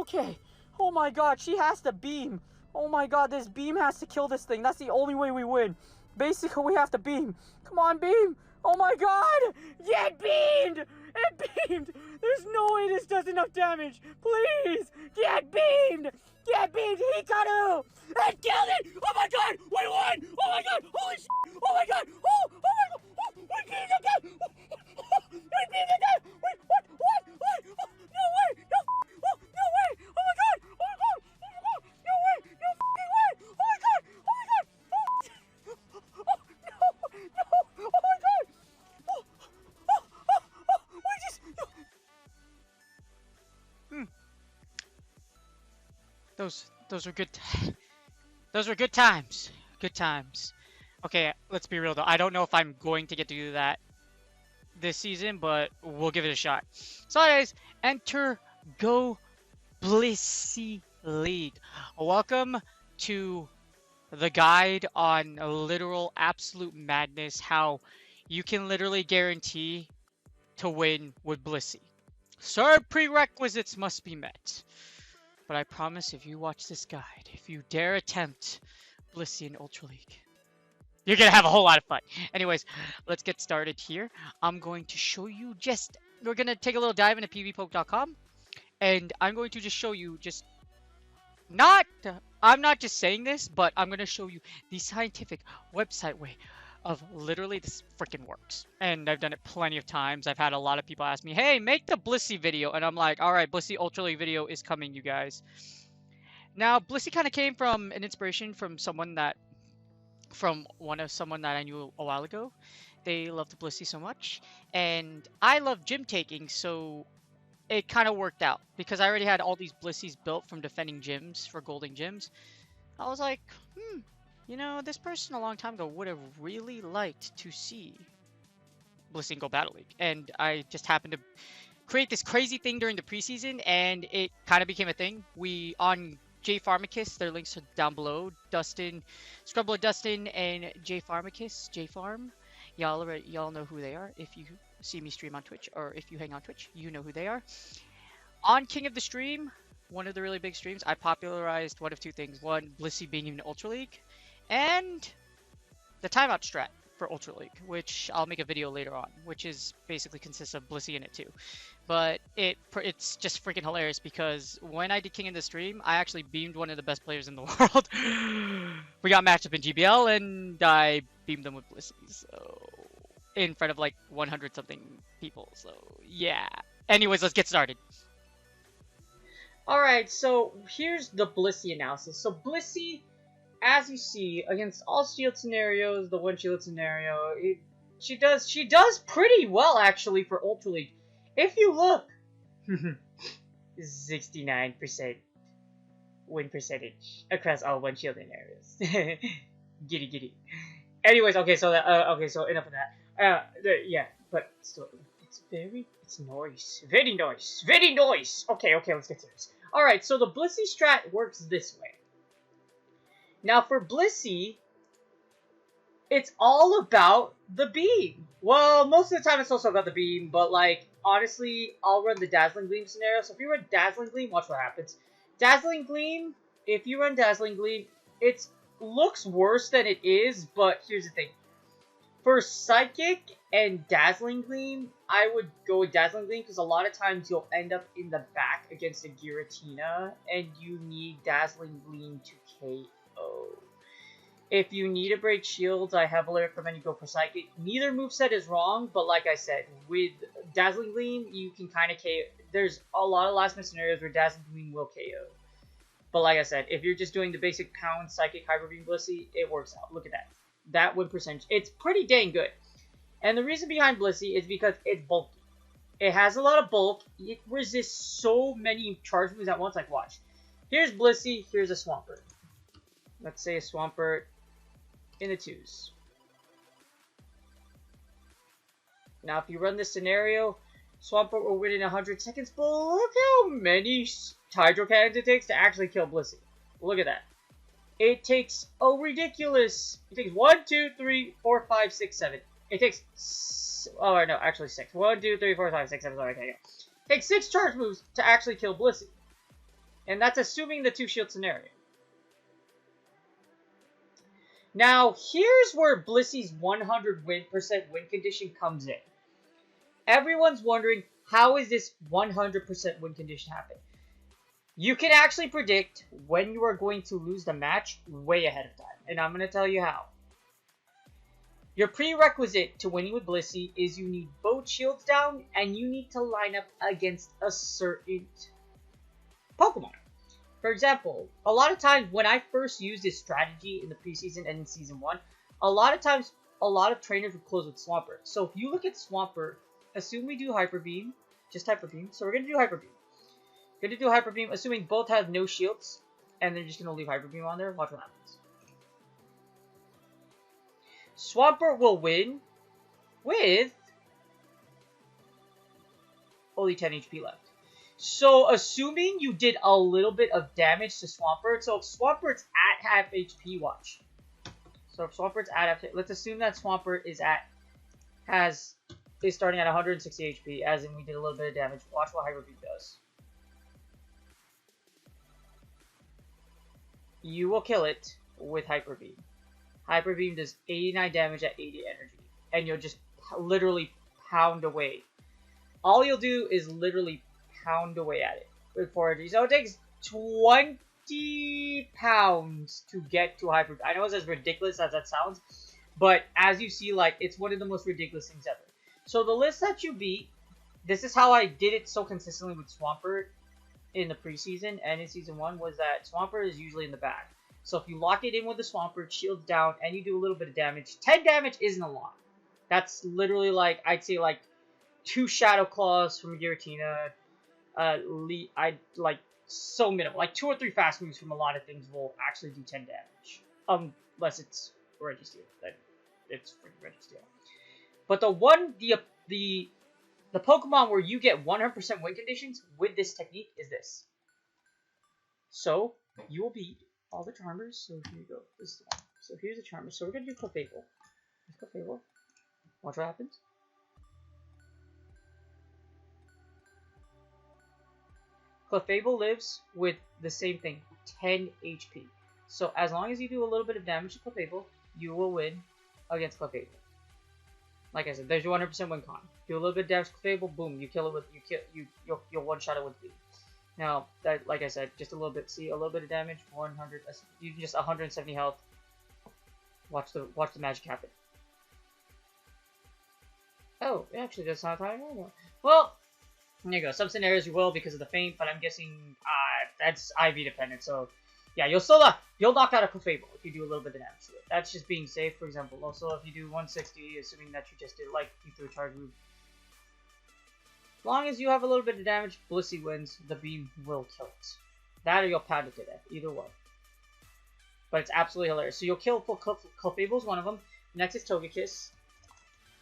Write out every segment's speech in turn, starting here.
Okay. Oh my god, she has to beam. Oh my god, this beam has to kill this thing. That's the only way we win. Basically, we have to beam. Come on, beam. Oh my god. Yeah, it beamed. It beamed. There's no way this does enough damage. Please. Get beamed. Get beamed. Hikaru. It killed it. Oh my god. We won. Oh my god. Holy shit. Oh my god. Oh my god. Oh, we beamed again. We beamed again. Wait, what? What? Oh, no way. No. Oh, no way. Oh my god. Oh my god. Oh my god. No way. No fucking way. Oh my god. Oh my god. Oh, no. No. Oh my god. We just. Those were good. Those were good times. Good times. Okay, let's be real though. I don't know if I'm going to get to do that this season, but we'll give it a shot. So, guys, enter Go Blissey League. Welcome to the guide on literal absolute madness. How you can literally guarantee to win with Blissey. Certain prerequisites must be met. But I promise if you watch this guide, if you dare attempt Blissey in Ultra League, you're going to have a whole lot of fun. Anyways, let's get started here. I'm going to show you we're going to take a little dive into pvpoke.com. And I'm going to just show you I'm not just saying this, but I'm going to show you the scientific website way of literally this freaking works. And I've done it plenty of times. I've had a lot of people ask me, hey, make the Blissey video. And I'm like, all right, Blissey Ultra League video is coming, you guys. Now, Blissey kind of came from an inspiration from someone that I knew a while ago. They loved Blissey so much. And I love gym taking, so it kind of worked out. Because I already had all these Blisseys built from defending gyms for golden gyms. I was like, you know, this person a long time ago would have really liked to see Blissey Go Battle League. And I just happened to create this crazy thing during the preseason, and it kind of became a thing. On J Pharmacus, their links are down below. Dustin, Scrubbler Dustin, and J Pharmacus, J Farm. Y'all know who they are. If you see me stream on Twitch, or if you hang on Twitch, you know who they are. On King of the Stream, one of the really big streams, I popularized one of two things. One, Blissey being in Ultra League, and the timeout strat for Ultra League, which I'll make a video later on, which is basically consists of Blissey in it too. But it's just freaking hilarious because when I did King in the stream, I actually beamed one of the best players in the world. We got matched up in GBL and I beamed them with Blissey, so in front of like 100 something people. So yeah. Anyways, let's get started. Alright, so here's the Blissey analysis. So Blissey, as you see, against all shield scenarios, the one shield scenario, she does pretty well actually for Ultra League. If you look, 69% win percentage across all one shield scenarios. Giddy giddy. Anyways, okay, so so enough of that. Yeah, but still, it's noise, very noise. Okay, let's get serious. All right, so the Blissey strat works this way. Now for Blissey, it's all about the beam. Well, most of the time it's also about the beam, but like, honestly, I'll run the Dazzling Gleam scenario. So if you run Dazzling Gleam, watch what happens. Dazzling Gleam, if you run Dazzling Gleam, it looks worse than it is, but here's the thing. For Psychic and Dazzling Gleam, I would go with Dazzling Gleam because a lot of times you'll end up in the back against a Giratina, and you need Dazzling Gleam to KO. If you need to break shields, I heavily recommend you go for Psychic. Neither moveset is wrong, but like I said, with Dazzling Gleam, you can kind of KO. There's a lot of last minute scenarios where Dazzling Gleam will KO. But like I said, if you're just doing the basic pound Psychic Hyper Beam Blissey, it works out. Look at that. That win percentage. It's pretty dang good. And the reason behind Blissey is because it's bulky. It has a lot of bulk. It resists so many charge moves at once. Like, watch. Here's Blissey. Here's a Swampert. Let's say a Swampert in the 2s. Now, if you run this scenario, Swampert will win in 100 seconds, but look how many Hydro Cannons it takes to actually kill Blissey. Look at that. It takes a ridiculous... It takes 1, 2, 3, 4, 5, 6, 7. It takes... Oh, no, actually 6. 1, 2, 3, 4, 5, 6, 7. Sorry, okay, yeah. It takes 6 charge moves to actually kill Blissey. And that's assuming the 2-shield scenario. Now, here's where Blissey's 100% win condition comes in. Everyone's wondering, how is this 100% win condition happen? You can actually predict when you are going to lose the match way ahead of time. And I'm going to tell you how. Your prerequisite to winning with Blissey is you need both shields down and you need to line up against a certain Pokemon. For example, a lot of times when I first used this strategy in the preseason and in Season 1, a lot of times, a lot of trainers would close with Swampert. So if you look at Swampert, assume we do Hyper Beam, just Hyper Beam. So we're going to do Hyper Beam. Going to do Hyper Beam, assuming both have no shields, and they're just going to leave Hyper Beam on there. Watch what happens. Swampert will win with only 10 HP left. So, assuming you did a little bit of damage to Swampert, so if Swampert's at half HP, watch. So if Swampert's at half, let's assume that Swampert is starting at 160 HP, as in we did a little bit of damage. Watch what Hyper Beam does. You will kill it with Hyper Beam. Hyper Beam does 89 damage at 80 energy, and you'll just literally pound away. All you'll do is literally pound away at it with 4 energy. So it takes 20 pounds to get to Hyper Beam. I know it's as ridiculous as that sounds, but as you see, like, it's one of the most ridiculous things ever. So the list that you beat, this is how I did it so consistently with Swampert in the preseason and in Season 1, was that Swampert is usually in the back. So if you lock it in with the Swampert, shields down, and you do a little bit of damage, 10 damage isn't a lot. That's literally like, I'd say like 2 Shadow Claws from Giratina. Like so minimal. Like 2 or 3 fast moves from a lot of things will actually do 10 damage. Unless it's Registeel. Then it's freaking Registeel. But the Pokemon where you get 100% win conditions with this technique is this. So, you will beat all the Charmers. So, here you go. This is the one. So, here's the Charmers. So, we're going to do Clefable. Clefable. Watch what happens. Clefable lives with the same thing. 10 HP. So, as long as you do a little bit of damage to Clefable, you will win against Clefable. Like I said, there's your 100% win con. Do a little bit of damage to Clefable, boom, you kill it with you'll one shot it with beam. Now, that, like I said, just a little bit. See, a little bit of damage, 100. You just 170 health. Watch the magic happen. Oh, actually, that's not how I know. Well, there you go. Some scenarios you will because of the feint, but I'm guessing that's IV dependent. So, yeah, you'll knock out a Clefable if you do a little bit of damage to it. That's just being safe, for example. Also, if you do 160, assuming that you just did, like, you threw a charge move. As long as you have a little bit of damage, Blissey wins. The beam will kill it. That or you'll pound it to death. Either way. But it's absolutely hilarious. So you'll kill Clefable's one of them. Next is Togekiss.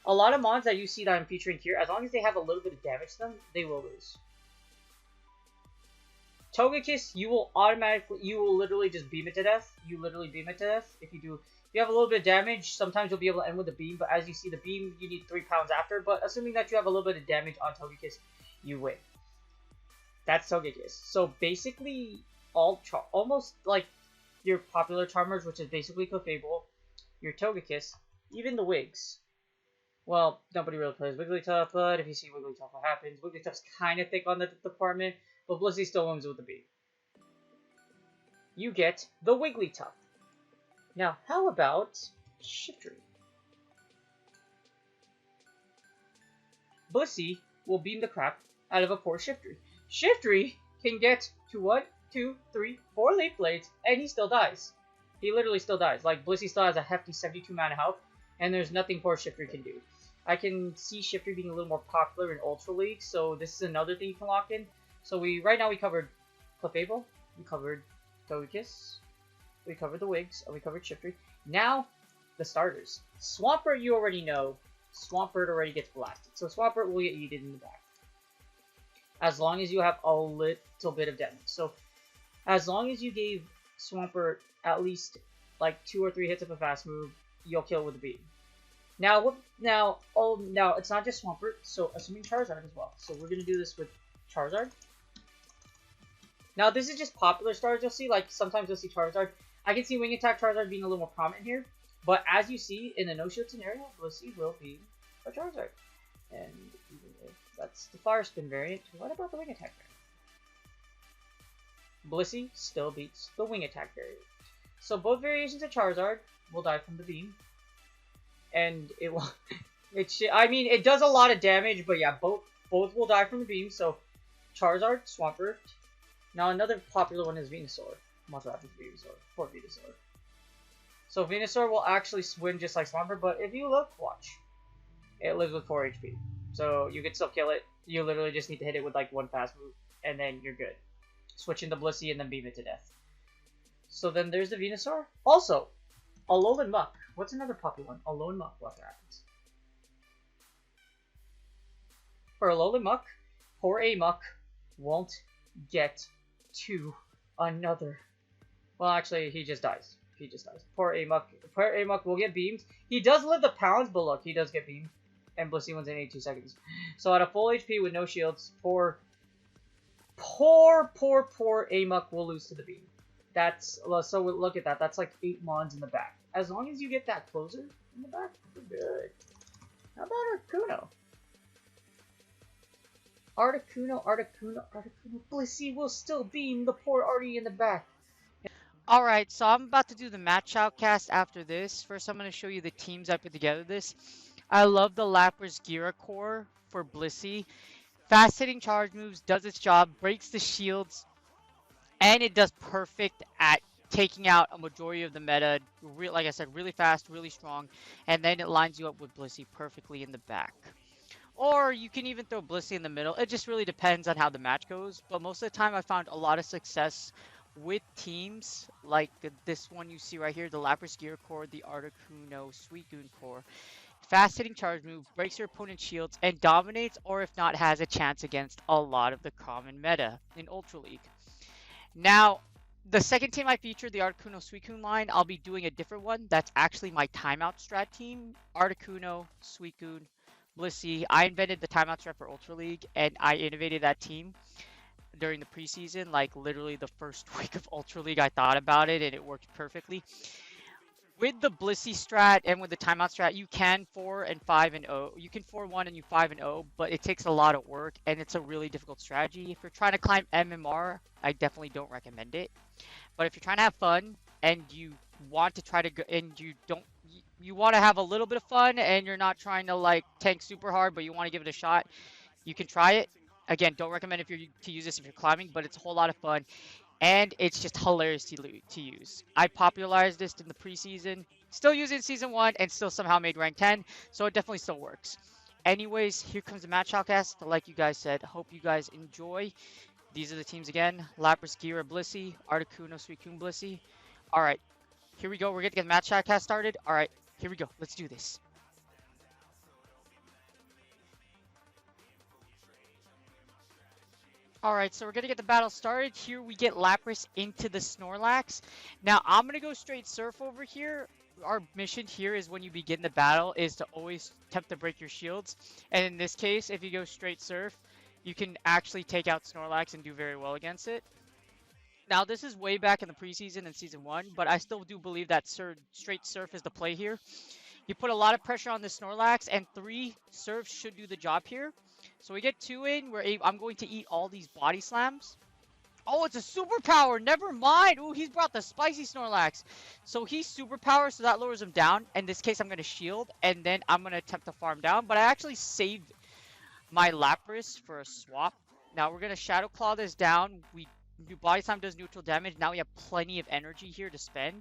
A lot of mons that you see that I'm featuring here, as long as they have a little bit of damage to them, they will lose. Togekiss, you will literally just beam it to death. You literally beam it to death. If you have a little bit of damage, sometimes you'll be able to end with a beam, but as you see the beam, you need 3 pounds after. But assuming that you have a little bit of damage on Togekiss, you win. That's Togekiss. So basically, almost like your popular Charmers, which is basically Clefable, your Togekiss, even the Wigs. Well, nobody really plays Wigglytuff, but if you see Wigglytuff, what happens? Wigglytuff's kind of thick on the department, but Blissey still wins with the beam. You get the Wigglytuff. Now, how about Shiftry? Blissey will beam the crap out of a poor Shiftry. Shiftry can get to 1, 2, 3, 4 Leaf Blades, and he still dies. He literally still dies. Like, Blissey still has a hefty 72 mana health, and there's nothing poor Shiftry can do. I can see Shiftry being a little more popular in Ultra League, so this is another thing you can lock in. So right now we covered Clefable, we covered Togekiss, we covered the Wigs, and we covered Shiftry. Now, the starters. Swampert, you already know. Swampert already gets blasted. So Swampert will get yeeted in the back. As long as you have a little bit of damage. So, as long as you gave Swampert at least like 2 or 3 hits of a fast move, you'll kill with a beam. Now it's not just Swampert, so assuming Charizard as well. So we're gonna do this with Charizard. Now, this is just popular stars you'll see. Like, sometimes you'll see Charizard. I can see Wing Attack Charizard being a little more prominent here. But as you see, in a no-shield scenario, Blissey will be a Charizard. And even if that's the Fire Spin variant, what about the Wing Attack variant? Blissey still beats the Wing Attack variant. So both variations of Charizard will die from the beam. And it will... I mean, it does a lot of damage, but yeah, both will die from the beam. So Charizard, Swampert. Now another popular one is Venusaur. Much rather Venusaur. Poor Venusaur. So Venusaur will actually swim just like Swampert, but if you look, watch. It lives with 4 HP. So you can still kill it. You literally just need to hit it with like one fast move, and then you're good. Switch into Blissey and then beam it to death. So then there's the Venusaur. Also, Alolan Muck. What's another popular one? Alolan Muck. What happens? For Alolan Muck, poor Muck won't get to another. Well, actually, he just dies. He just dies. Poor Muck will get beamed. He does live the pounds, but look, he does get beamed. And Blissey wins in 82 seconds. So at a full HP with no shields, poor Muck will lose to the beam. That's, so look at that. That's like 8 Mons in the back. As long as you get that closer in the back, you're good. How about Articuno? Articuno. Blissey will still beam the poor Artie in the back. Alright, so I'm about to do the match outcast after this. First, I'm going to show you the teams I put together this. I love the Lapras Gira core for Blissey. Fast hitting charge moves, does its job, breaks the shields, and it does perfect at taking out a majority of the meta. Like I said, really fast, really strong, and then it lines you up with Blissey perfectly in the back. Or you can even throw Blissey in the middle. It just really depends on how the match goes. But most of the time I found a lot of success with teams like this one you see right here, the Lapras Gear core, the Articuno Suicune core. Fast hitting charge move, breaks your opponent's shields, and dominates, or if not, has a chance against a lot of the common meta in Ultra League. Now, the second team I featured, the Articuno Suicune line, I'll be doing a different one. That's actually my timeout strat team. Articuno, Suicune, Blissey. I invented the timeout strat for Ultra League, and I innovated that team during the preseason. Like, literally the first week of Ultra League, I thought about it, and it worked perfectly. With the Blissey strat and with the timeout strat, you can 4 and 5 and 0. You can 4-1 and you 5 and 0, but it takes a lot of work and it's a really difficult strategy. If you're trying to climb MMR, I definitely don't recommend it. But if you're trying to have fun and you want to try to go, and you want to have a little bit of fun and you're not trying to like tank super hard, but you want to give it a shot, you can try it. Again, don't recommend to use this if you're climbing, but it's a whole lot of fun. And it's just hilarious to use. I popularized this in the preseason, still use it in Season 1, and still somehow made rank 10, so it definitely still works. Anyways, here comes the match outcast. Like you guys said, hope you guys enjoy. These are the teams again. Lapras Gira Blissey, Articuno Suicune Blissey. Alright, here we go. We're going to get the match outcast started. Alright, here we go. Let's do this. Alright, so we're going to get the battle started. Here we get Lapras into the Snorlax. Now, I'm going to go straight Surf over here. Our mission here is when you begin the battle is to always attempt to break your shields. And in this case, if you go straight Surf, you can actually take out Snorlax and do very well against it. Now, this is way back in the preseason in Season 1, but I still do believe that straight Surf is the play here. You put a lot of pressure on the Snorlax, and 3 Surfs should do the job here. So we get 2 in, I'm going to eat all these body slams. Oh, it's a superpower, never mind. Ooh, he's brought the spicy Snorlax. So he's superpower, so that lowers him down. In this case, I'm going to shield, and then I'm going to attempt to farm down. But I actually saved my Lapras for a swap. Now we're going to Shadow Claw this down. Body slam does neutral damage. Now we have plenty of energy here to spend.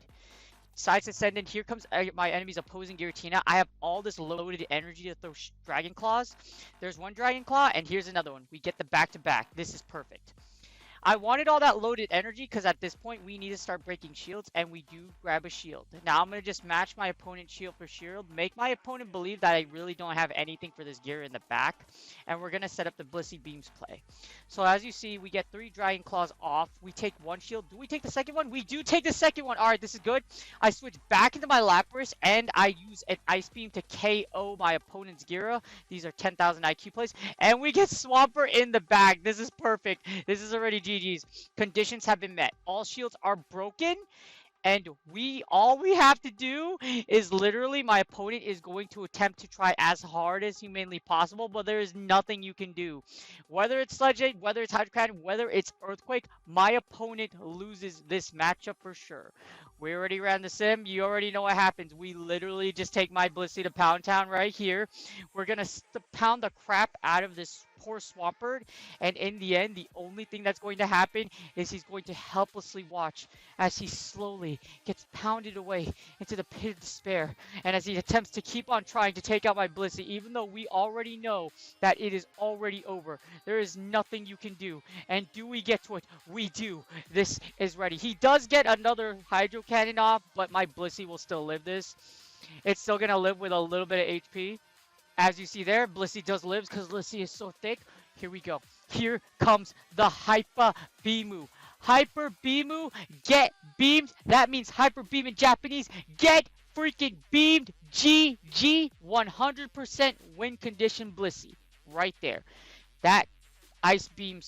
Sides Ascendant, here comes my enemy's opposing Giratina. I have all this loaded energy to throw Dragon Claws. There's one Dragon Claw, and here's another one. We get the back-to-back. This is perfect. I wanted all that loaded energy because at this point we need to start breaking shields, and we do grab a shield. Now I'm going to just match my opponent's shield for shield, make my opponent believe that I really don't have anything for this gear in the back, and we're going to set up the Blissey Beams play. So as you see, we get 3 Dragon Claws off. We take 1 shield. Do we take the second one? We do take the second one. Alright, this is good. I switch back into my Lapras, and I use an Ice Beam to KO my opponent's Gira. These are 10,000 IQ plays, and we get Swampert in the bag. This is perfect. This is already GG. GG's. Conditions have been met. All shields are broken. And all we have to do is literally my opponent is going to attempt to try as hard as humanly possible, but there is nothing you can do. Whether it's Sledge, whether it's Hydro Cannon, whether it's Earthquake, my opponent loses this matchup for sure. We already ran the sim. You already know what happens. We literally just take my Blissey to Pound Town right here. We're going to pound the crap out of this poor Swampert. And in the end, the only thing that's going to happen is he's going to helplessly watch as he slowly gets pounded away into the pit of despair. And as he attempts to keep on trying to take out my Blissey, even though we already know that it is already over. There is nothing you can do. And do we get to it? We do. This is ready. He does get another Hydro Cannon off, but my Blissey will still live this. It's still going to live with a little bit of HP. As you see there, Blissey does live because Blissey is so thick. Here we go. Here comes the Hyper Beamu. Hyper Beamu, get beamed. That means Hyper Beam in Japanese. Get freaking beamed. GG, 100% win condition Blissey. Right there. That Ice Beam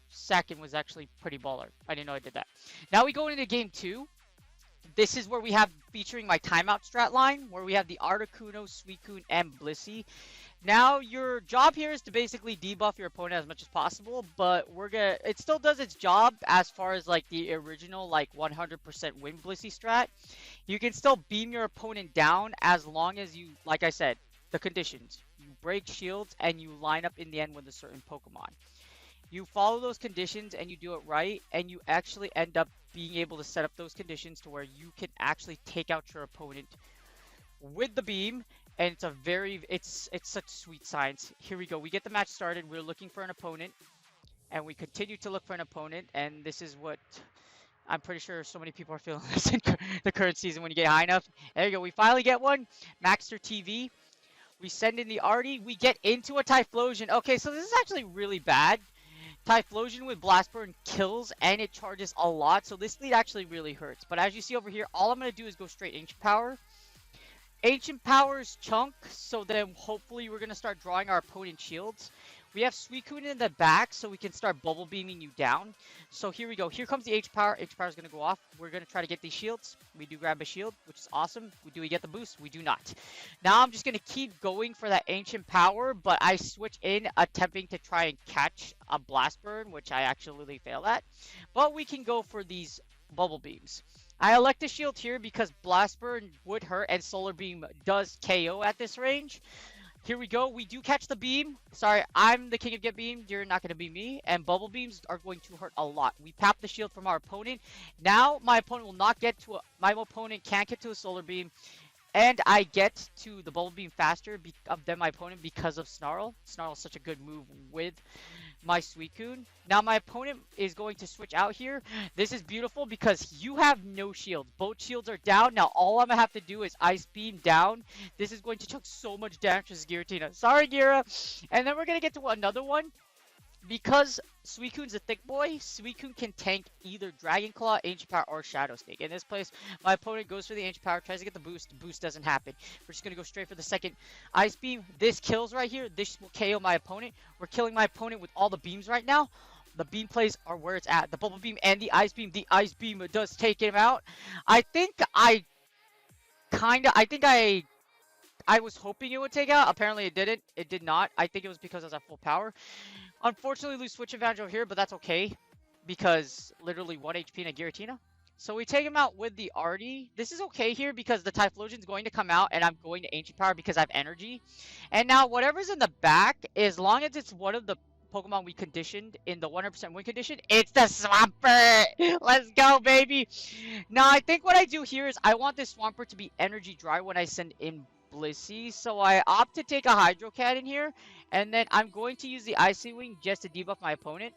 second was actually pretty baller. I didn't know I did that. Now we go into game 2. This is where we have featuring my timeout strat line, where we have the Articuno, Suicune, and Blissey. Now your job here is to basically debuff your opponent as much as possible, but it still does its job as far as like the original like 100% win Blissey strat. You can still beam your opponent down as long as you, like I said, the conditions. You break shields and you line up in the end with a certain Pokemon. You follow those conditions and you do it right, and you actually end up being able to set up those conditions to where you can actually take out your opponent with the beam. And it's such sweet science. Here we go. We get the match started. We're looking for an opponent, and we continue to look for an opponent. And this is what I'm pretty sure so many people are feeling this in the current season when you get high enough. There you go. We finally get one. Maxter TV. We send in the Artie. We get into a Typhlosion. Okay, so this is actually really bad. Typhlosion with Blast Burn kills, and it charges a lot, so this lead actually really hurts. But as you see over here, all I'm going to do is go straight Ancient Power. Ancient Power's chunk, so then hopefully we're going to start drawing our opponent's shields. We have Suicune in the back, so we can start Bubble Beaming you down. So here we go. Here comes the H Power. H Power is going to go off. We're going to try to get these shields. We do grab a shield, which is awesome. Do we get the boost? We do not. Now I'm just going to keep going for that Ancient Power, but I switch in attempting to try and catch a Blast Burn, which I actually fail at. But we can go for these Bubble Beams. I elect the shield here because Blast Burn would hurt and Solar Beam does KO at this range. Here we go. We do catch the beam. Sorry, I'm the king of get beamed. You're not going to be me. And bubble beams are going to hurt a lot. We pop the shield from our opponent. Now my opponent will not get to my opponent can't get to a solar beam. And I get to the bubble beam faster than my opponent because of Snarl. Snarl is such a good move with my Suicune. Now my opponent is going to switch out here. This is beautiful because you have no shield. Both shields are down. Now all I'm going to have to do is Ice Beam down. This is going to chuck so much damage to Giratina. Sorry, Gira. And then we're going to get to another one. Because Suicune's a thick boy, Suicune can tank either Dragon Claw, Ancient Power, or Shadow Sneak. In this place, my opponent goes for the Ancient Power, tries to get the boost. The boost doesn't happen. We're just going to go straight for the second Ice Beam. This kills right here. This will KO my opponent. We're killing my opponent with all the beams right now. The beam plays are where it's at. The Bubble Beam and the Ice Beam. The Ice Beam does take him out. I was hoping it would take out. Apparently it didn't. It did not. I think it was because I was at full power. Unfortunately, lose switch advantage over here, but that's okay. Because literally 1 HP and a Giratina. So we take him out with the Artie. This is okay here because the Typhlosion's going to come out and I'm going to Ancient Power because I have energy. And now whatever's in the back, as long as it's one of the Pokemon we conditioned in the 100% win condition, it's the Swampert! Let's go, baby! Now, I think what I do here is I want this Swampert to be energy dry when I send in Blissey, so I opt to take a Hydro Cannon here, and then I'm going to use the Icy Wing just to debuff my opponent.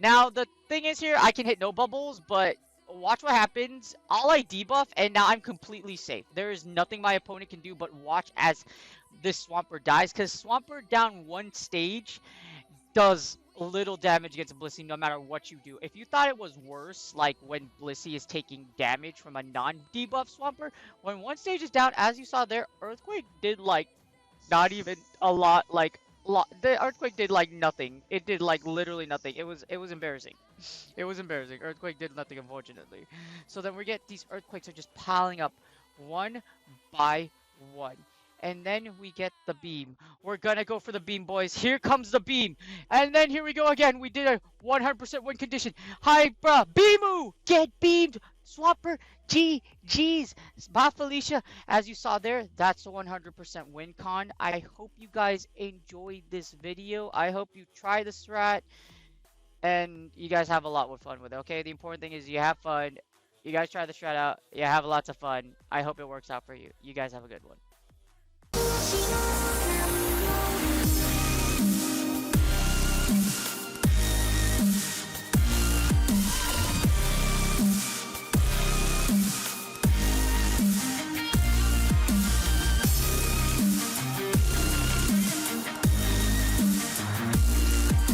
Now, the thing is here, I can hit no bubbles, but watch what happens. All I debuff, and now I'm completely safe. There is nothing my opponent can do but watch as this Swampert dies, because Swampert down one stage does little damage against Blissey no matter what you do. If you thought it was worse, like when Blissey is taking damage from a non-debuff Swampert, when one stage is down, as you saw there, Earthquake did like not even a lot, like The earthquake did like nothing. It did like literally nothing. It was embarrassing. It was embarrassing. Earthquake did nothing, unfortunately. So then we get these earthquakes are just piling up one by one. And then we get the beam. We're gonna go for the beam, boys. Here comes the beam. And then here we go again. We did a 100% win condition. Hi, bruh. Beamu! Get beamed! Swapper! GG's! Bye, Felicia. As you saw there, that's a 100% win con. I hope you guys enjoyed this video. I hope you try the strat and you guys have a lot of fun with it. Okay, the important thing is you have fun. You guys try the strat out. You have lots of fun. I hope it works out for you. You guys have a good one.